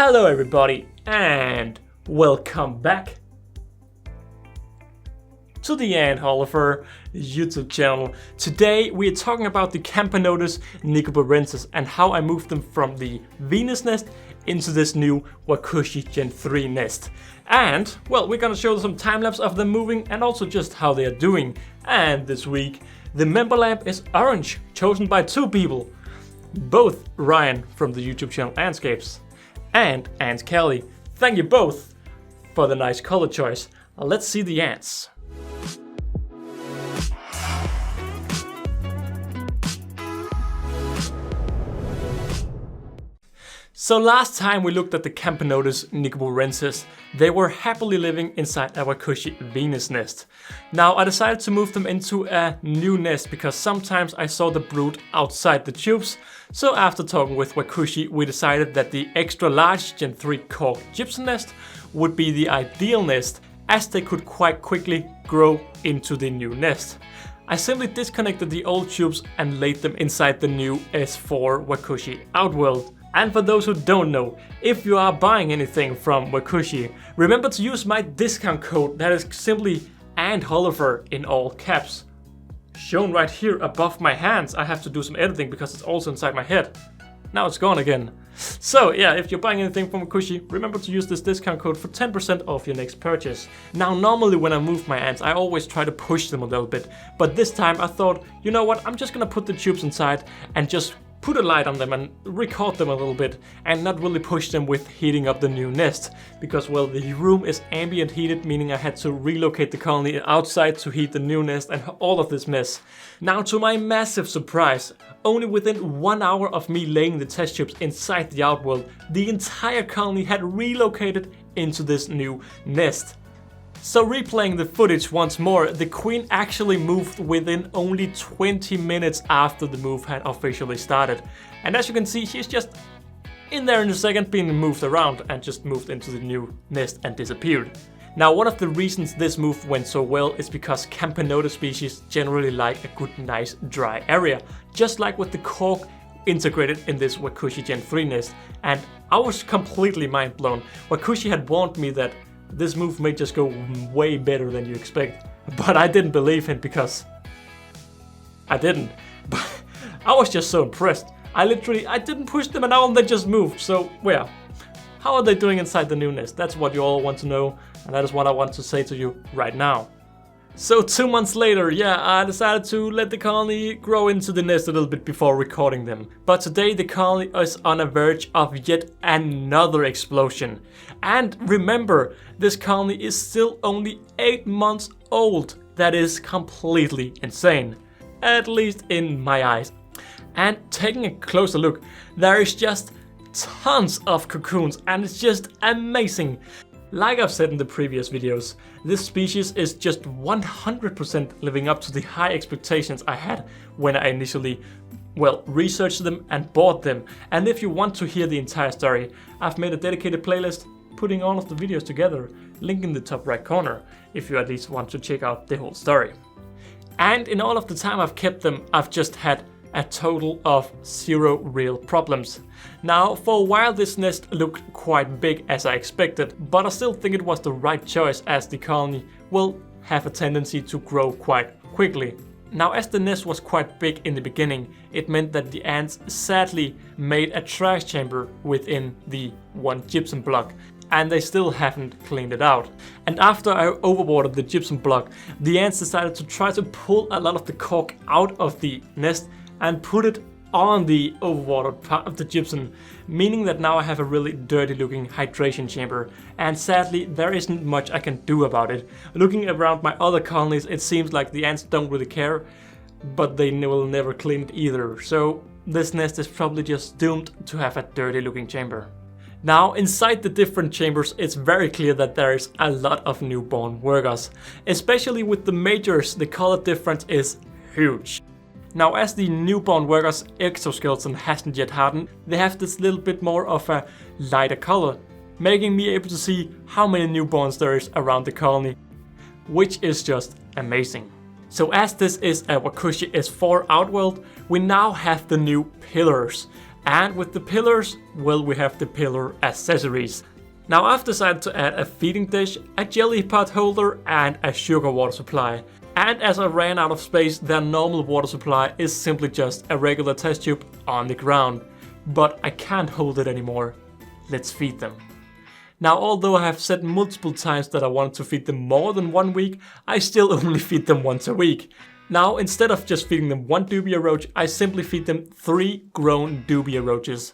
Hello everybody and welcome back to the Ant Holleufer YouTube channel. Today we are talking about the Camponotus Nicobarensis and how I moved them from the Venus nest into this new WaKooshi Gen 3 nest. And well, we're gonna show some time lapse of them moving and also just how they are doing. And this week the member lamp is orange, chosen by two people, both Ryan from the YouTube channel Antscapes and Aunt Kelly. Thank you both for the nice color choice. Let's see the ants. So last time we looked at the Camponotus Nicobarensis, they were happily living inside a WaKooshi Venus nest. Now I decided to move them into a new nest because sometimes I saw the brood outside the tubes. So after talking with WaKooshi, we decided that the extra large Gen 3 cork gypsum nest would be the ideal nest, as they could quite quickly grow into the new nest. I simply disconnected the old tubes and laid them inside the new S4 WaKooshi Outworld. And for those who don't know, if you are buying anything from WaKooshi, remember to use my discount code that is simply Ant Holleufer in all caps. Shown right here above my hands. I have to do some editing because it's also inside my head. Now it's gone again. So yeah, if you're buying anything from WaKooshi, remember to use this discount code for 10% off your next purchase. Now normally when I move my ants, I always try to push them a little bit. But this time I thought, you know what, I'm just gonna put the tubes inside and just put a light on them and record them a little bit and not really push them with heating up the new nest, because well, the room is ambient heated, meaning I had to relocate the colony outside to heat the new nest and all of this mess. Now to my massive surprise, only within 1 hour of me laying the test tubes inside the Outworld, the entire colony had relocated into this new nest. So replaying the footage once more, the queen actually moved within only 20 minutes after the move had officially started. And as you can see, she's just in there in a second, being moved around and just moved into the new nest and disappeared. Now one of the reasons this move went so well is because Camponotus species generally like a good nice dry area, just like with the cork integrated in this WaKooshi Gen 3 nest. And I was completely mind blown. WaKooshi had warned me that this move may just go way better than you expect, but I didn't believe him because I didn't. But I was just so impressed. I didn't push them and now they just moved. So yeah, how are they doing inside the new nest? That's what you all want to know, and that is what I want to say to you right now. So 2 months later, yeah, I decided to let the colony grow into the nest a little bit before recording them. But today the colony is on the verge of yet another explosion. And remember, this colony is still only 8 months old. That is completely insane, at least in my eyes. And taking a closer look, there is just tons of cocoons and it's just amazing. Like I've said in the previous videos, this species is just 100% living up to the high expectations I had when I initially, well, researched them and bought them. And if you want to hear the entire story, I've made a dedicated playlist putting all of the videos together, link in the top right corner, if you at least want to check out the whole story. And in all of the time I've kept them, I've just had a total of 0 real problems. Now for a while this nest looked quite big as I expected, but I still think it was the right choice as the colony will have a tendency to grow quite quickly. Now as the nest was quite big in the beginning, it meant that the ants sadly made a trash chamber within the one gypsum block, and they still haven't cleaned it out. And after I overwatered the gypsum block, the ants decided to try to pull a lot of the cork out of the nest and put it on the overwatered part of the gypsum, meaning that now I have a really dirty looking hydration chamber, and sadly there isn't much I can do about it. Looking around my other colonies, it seems like the ants don't really care, but they will never clean it either, so this nest is probably just doomed to have a dirty looking chamber. Now inside the different chambers, it's very clear that there is a lot of newborn workers. Especially with the majors, the color difference is huge. Now as the newborn workers' exoskeleton hasn't yet hardened, they have this little bit more of a lighter color, making me able to see how many newborns there is around the colony, which is just amazing. So as this is a WaKooshi S4 Outworld, we now have the new pillars. And with the pillars, well, we have the pillar accessories. Now I've decided to add a feeding dish, a jelly pot holder and a sugar water supply. And as I ran out of space, their normal water supply is simply just a regular test tube on the ground. But I can't hold it anymore. Let's feed them. Now, although I have said multiple times that I wanted to feed them more than 1 week, I still only feed them once a week. Now, instead of just feeding them 1 dubia roach, I simply feed them 3 grown dubia roaches.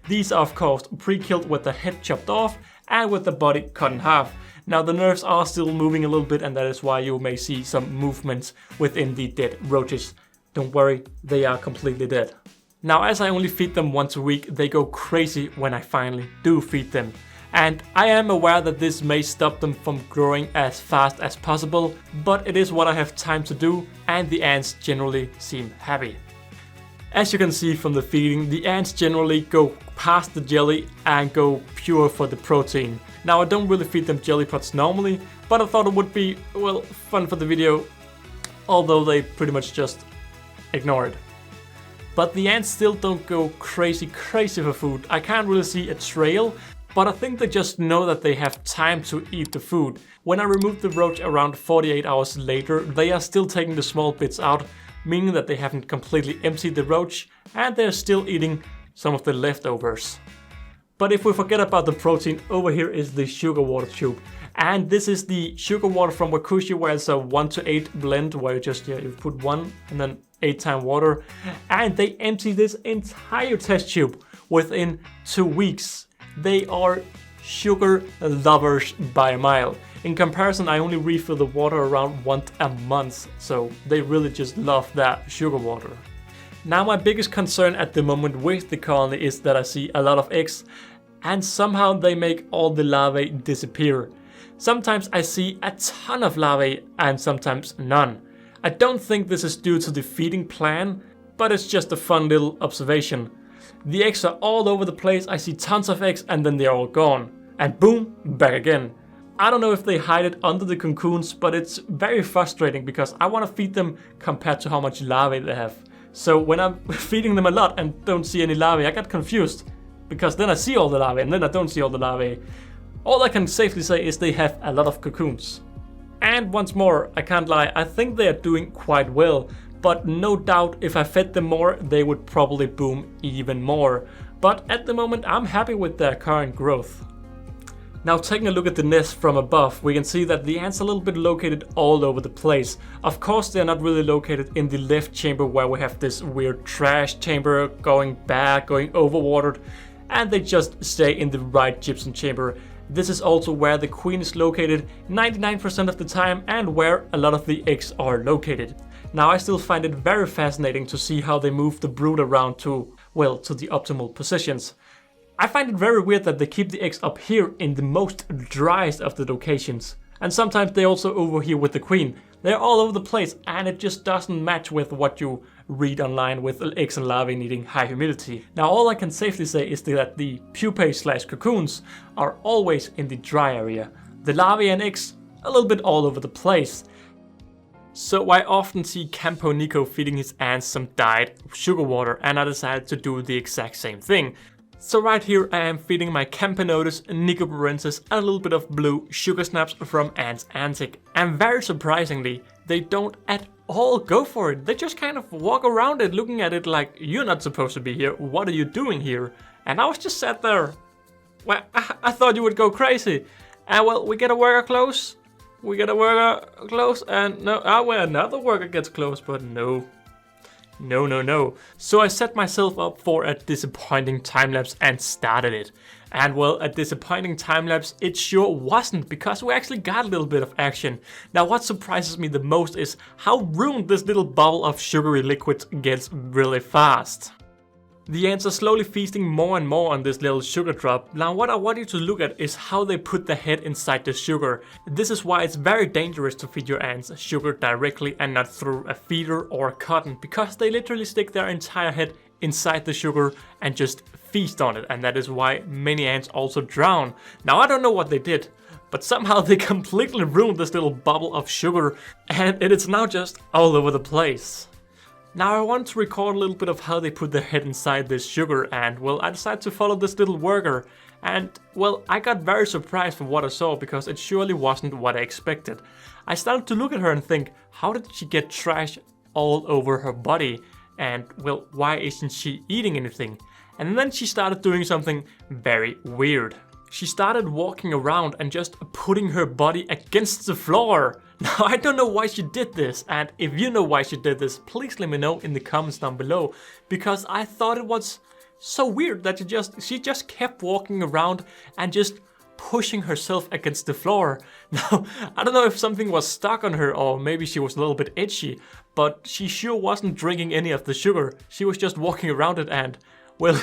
These are of course pre-killed with the head chopped off and with the body cut in half. Now the nerves are still moving a little bit, and that is why you may see some movements within the dead roaches. Don't worry, they are completely dead. Now, as I only feed them once a week, they go crazy when I finally do feed them. And I am aware that this may stop them from growing as fast as possible, but it is what I have time to do, and the ants generally seem happy. As you can see from the feeding, the ants generally go past the jelly and go pure for the protein. Now I don't really feed them jelly pots normally, but I thought it would be, well, fun for the video, although they pretty much just ignore it. But the ants still don't go crazy for food. I can't really see a trail, but I think they just know that they have time to eat the food. When I remove the roach around 48 hours later, they are still taking the small bits out, meaning that they haven't completely emptied the roach and they're still eating some of the leftovers. But if we forget about the protein, over here is the sugar water tube. And this is the sugar water from WaKooshi, where it's a 1:8 blend, where you put 1 and then 8 times water. And they empty this entire test tube within 2 weeks. They are sugar lovers by a mile. In comparison, I only refill the water around once a month, so they really just love that sugar water. Now my biggest concern at the moment with the colony is that I see a lot of eggs, and somehow they make all the larvae disappear. Sometimes I see a ton of larvae and sometimes none. I don't think this is due to the feeding plan, but it's just a fun little observation. The eggs are all over the place. I see tons of eggs and then they're all gone. And boom, back again. I don't know if they hide it under the cocoons, but it's very frustrating because I want to feed them compared to how much larvae they have. So when I'm feeding them a lot and don't see any larvae, I get confused. Because then I see all the larvae and then I don't see all the larvae. All I can safely say is they have a lot of cocoons. And once more, I can't lie, I think they are doing quite well. But no doubt if I fed them more, they would probably boom even more. But at the moment, I'm happy with their current growth. Now taking a look at the nest from above, we can see that the ants are a little bit located all over the place. Of course, they're not really located in the left chamber where we have this weird trash chamber going bad, going overwatered, and they just stay in the right gypsum chamber. This is also where the queen is located 99% of the time and where a lot of the eggs are located. Now I still find it very fascinating to see how they move the brood around to, well, to the optimal positions. I find it very weird that they keep the eggs up here in the most driest of the locations. And sometimes they also over here with the queen. They're all over the place and it just doesn't match with what you read online with eggs and larvae needing high humidity. Now all I can safely say is that the pupae/cocoons are always in the dry area. The larvae and eggs a little bit all over the place. So I often see Campo Nico feeding his ants some dyed sugar water, and I decided to do the exact same thing. So right here I am feeding my Camponotus, Nicobarensis a little bit of blue sugar snaps from Ants Antic. And very surprisingly, they don't at all go for it. They just kind of walk around it looking at it like, you're not supposed to be here, what are you doing here? And I was just sat there. Well, I thought you would go crazy. And well, we get a worker close. We get a worker close and no, well, another worker gets close, but no. No. So I set myself up for a disappointing time-lapse and started it. And well, a disappointing time-lapse it sure wasn't, because we actually got a little bit of action. Now what surprises me the most is how ruined this little bubble of sugary liquid gets really fast. The ants are slowly feasting more and more on this little sugar drop. Now what I want you to look at is how they put the head inside the sugar. This is why it's very dangerous to feed your ants sugar directly and not through a feeder or a cotton, because they literally stick their entire head inside the sugar and just feast on it, and that is why many ants also drown. Now I don't know what they did, but somehow they completely ruined this little bubble of sugar and it is now just all over the place. Now I want to record a little bit of how they put their head inside this sugar, and well, I decided to follow this little worker, and well, I got very surprised from what I saw because it surely wasn't what I expected. I started to look at her and think, how did she get trash all over her body? And well, why isn't she eating anything? And then she started doing something very weird. She started walking around and just putting her body against the floor. Now I don't know why she did this, and if you know why she did this, please let me know in the comments down below, because I thought it was so weird that she just kept walking around and just pushing herself against the floor. Now I don't know if something was stuck on her or maybe she was a little bit itchy, but she sure wasn't drinking any of the sugar. She was just walking around it and, well,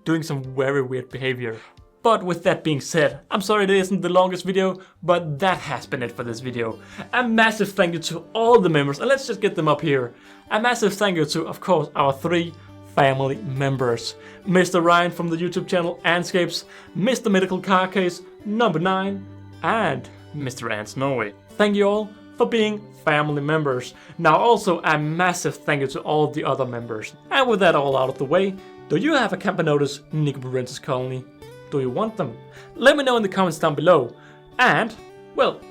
doing some very weird behavior. But with that being said, I'm sorry it isn't the longest video, but that has been it for this video. A massive thank you to all the members, and let's just get them up here. A massive thank you to, of course, our 3 family members. Mr. Ryan from the YouTube channel Antscapes, Mr. Medical Car Case number 9, and Mr. Ants Norway. Thank you all for being family members. Now also a massive thank you to all the other members. And with that all out of the way, do you have a Camponotus Nicobarensis colony? Do you want them? Let me know in the comments down below. And, well,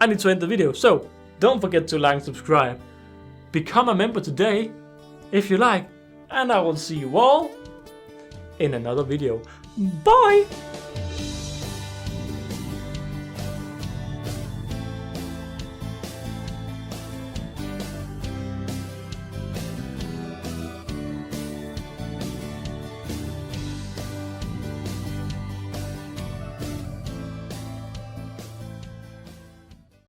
I need to end the video, so don't forget to like and subscribe. Become a member today, if you like, and I will see you all in another video. Bye!